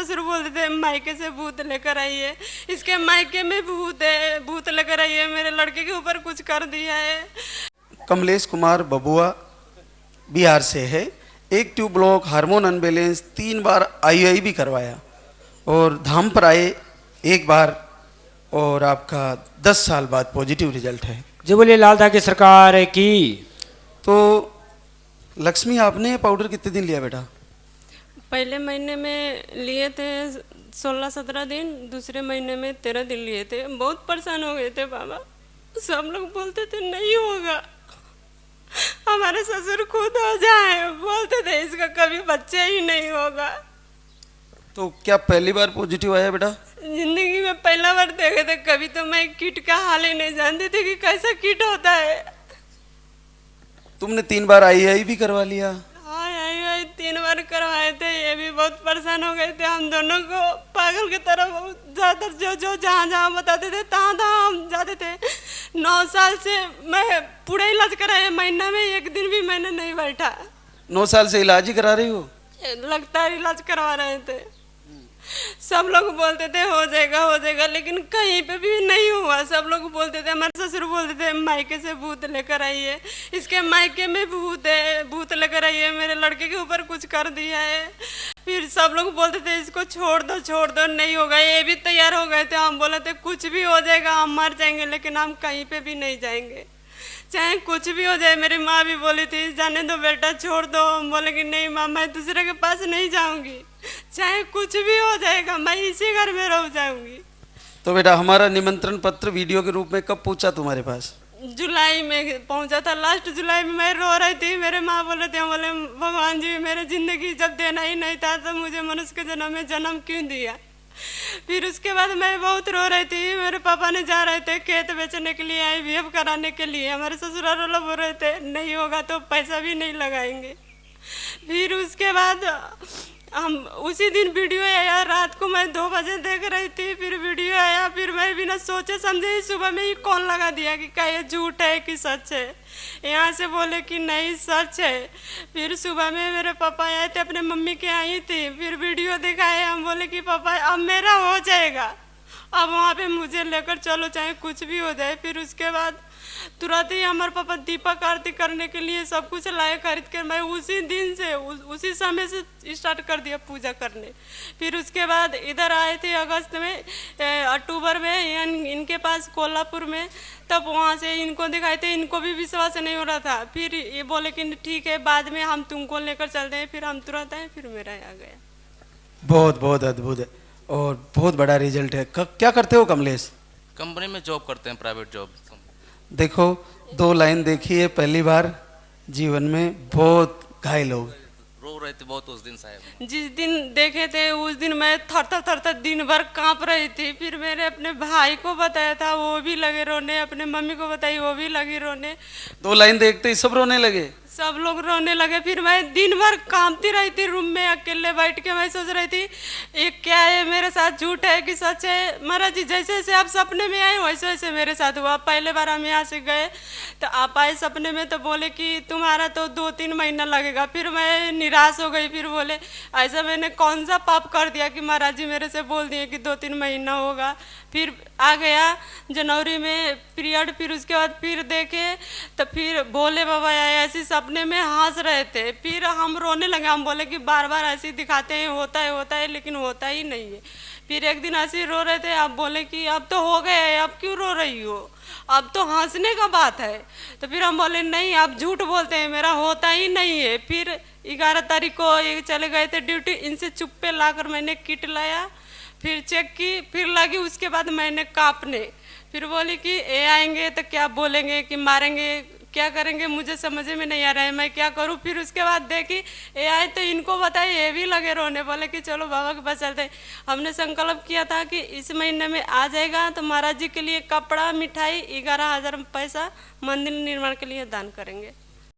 ससुर बोलते थे मायके से भूत लेकर आइए, इसके मायके में भूत है, भूत लेकर आइए, मेरे लड़के के ऊपर कुछ कर दिया है। कमलेश कुमार बबुआ बिहार से है। एक ट्यूब ब्लॉक, हार्मोन अनबैलेंस, 3 बार आईयूआई भी करवाया और धाम पर आए एक बार, और आपका 10 साल बाद पॉजिटिव रिजल्ट है। जो बोलिए लाल धागे सरकार की। तो लक्ष्मी, आपने पाउडर कितने दिन लिया बेटा? पहले महीने में लिए थे 16-17 दिन, दूसरे महीने में 13 दिन लिए थे। बहुत परेशान हो गए थे बाबा, सब लोग बोलते थे नहीं होगा, हमारे ससुर खुद हो जाए, बोलते थे इसका कभी बच्चा ही नहीं होगा। तो क्या पहली बार पॉजिटिव आया बेटा? जिंदगी में पहला बार देखे थे, कभी तो मैं किट का हाल ही नहीं जानती थी कि कैसा किट होता है। तुमने 3 बार आईयूआई भी करवा लिया? हाँ, आई 3 बार करवाए थे, ये भी बहुत परेशान हो गए थे। हम दोनों को पागल की तरह ज़्यादातर जो जहाँ जहाँ बताते थे तहाँ तहाँ हम जाते थे। 9 साल से मैं पूरा इलाज कराया, महीना में एक दिन भी मैंने नहीं बैठा। 9 साल से इलाज ही करा रही हो? लगातार इलाज करवा रहे थे। सब लोग बोलते थे हो जाएगा हो जाएगा, लेकिन कहीं पे भी नहीं हुआ। सब लोग बोलते थे, हमारे ससुर बोलते थे मायके से भूत लेकर आइए, इसके मायके में भूत है, भूत लेकर आइए, मेरे लड़के के ऊपर कुछ कर दिया है। फिर सब लोग बोलते थे इसको छोड़ दो, नहीं होगा। ये भी तैयार हो गए थे, हम बोले थे कुछ भी हो जाएगा, हम मर जाएंगे लेकिन हम कहीं पे भी नहीं जाएंगे, चाहे कुछ भी हो जाए। मेरी माँ भी बोली थी जाने दो बेटा, छोड़ दो। हम बोले कि नहीं माँ, मैं दूसरे के पास नहीं जाऊंगी, चाहे कुछ भी हो जाएगा, मैं इसी घर में रह जाऊंगी। तो बेटा, हमारा निमंत्रण पत्र वीडियो के रूप में कब पहुंचा तुम्हारे पास? जुलाई में पहुंचा था, लास्ट जुलाई में। मैं रो रही थी, मेरे माँ बोले थे, बोले भगवान जी मेरे जिंदगी जब देना ही नहीं था तो मुझे मनुष्य के जन्म में जन्म क्यों दिया। फिर उसके बाद मैं बहुत रो रही थी। मेरे पापा ने जा रहे थे खेत बेचने के लिए, आईवीएफ कराने के लिए। हमारे ससुराल वाले बोल रहे थे नहीं होगा तो पैसा भी नहीं लगाएंगे। फिर उसके बाद हम उसी दिन वीडियो आया, रात को मैं 2 बजे देख रही थी, फिर वीडियो आया। फिर मैं बिना सोचे समझे ही सुबह में ही कॉल लगा दिया कि क्या ये झूठ है कि सच है। यहाँ से बोले कि नहीं सच है। फिर सुबह में मेरे पापा आए थे, अपने मम्मी के आई थी, फिर वीडियो दिखाए। हम बोले कि पापा अब मेरा हो जाएगा, अब वहाँ पे मुझे लेकर चलो चाहे कुछ भी हो जाए। फिर उसके बाद तुरंत ही हमारे पापा दीपक आरती करने के लिए सब कुछ लाए खरीद कर। मैं उसी दिन से उसी समय से स्टार्ट कर दिया पूजा करने। फिर उसके बाद इधर आए थे अगस्त में, अक्टूबर में इनके पास कोल्हापुर में, तब वहाँ से इनको दिखाए थे। इनको भी विश्वास नहीं हो रहा था। फिर ये बोले कि ठीक है बाद में हम तुमको लेकर चलते हैं। फिर हम तुरंत आए, फिर मेरा आ गया। बहुत बहुत अद्भुत है और बहुत बड़ा रिजल्ट है। क्या करते हो कमलेश? कंपनी में जॉब करते हैं, प्राइवेट जॉब। देखो 2 लाइन देखी है पहली बार जीवन में, बहुत घायल हो गए, रो रहे थे बहुत उस दिन साहब। जिस दिन देखे थे उस दिन मैं थर दिन भर कांप रही थी। फिर मेरे अपने भाई को बताया था, वो भी लगे रोने, अपने मम्मी को बताई, वो भी लगी रोने। 2 लाइन देखते ही सब रोने लगे, सब लोग रोने लगे। फिर मैं दिन भर कांपती रही थी रूम में अकेले बैठ के। मैं सोच रही थी ये क्या है, मेरे साथ झूठ है कि सच है। महाराज जी जैसे जैसे आप सपने में आए वैसे वैसे मेरे साथ हुआ। पहले बार हम यहाँ से गए तो आप आए सपने में, तो बोले कि तुम्हारा तो 2-3 महीना लगेगा। फिर मैं निराश हो गई। फिर बोले ऐसा मैंने कौन सा पाप कर दिया कि महाराज जी मेरे से बोल दिए कि 2-3 महीना होगा। फिर आ गया जनवरी में पीरियड। फिर उसके बाद फिर देखे तो फिर भोले बाबा आए, ऐसे सपने में हंस रहे थे। फिर हम रोने लगे। हम बोले कि बार बार ऐसे ही दिखाते हैं होता है लेकिन होता ही नहीं है। फिर एक दिन ऐसे ही रो रहे थे, आप बोले कि अब तो हो गया है, अब क्यों रो रही हो, अब तो हंसने का बात है। तो फिर हम बोले नहीं आप झूठ बोलते हैं, मेरा होता ही नहीं है। फिर 11 तारीख को ये चले गए थे ड्यूटी। इनसे चुप्पे लाकर मैंने किट लाया, फिर चेक की, फिर लगी। उसके बाद मैंने कांपने, फिर बोली कि ये आएंगे तो क्या बोलेंगे कि मारेंगे, क्या करेंगे, मुझे समझ में नहीं आ रहा है, मैं क्या करूं। फिर उसके बाद देखी ये आए तो इनको बताए, ये भी लगे रोने। बोले कि चलो बाबा के पास चलते हैं। हमने संकल्प किया था कि इस महीने में आ जाएगा तो महाराज जी के लिए कपड़ा, मिठाई, 11,000 पैसा मंदिर निर्माण के लिए दान करेंगे।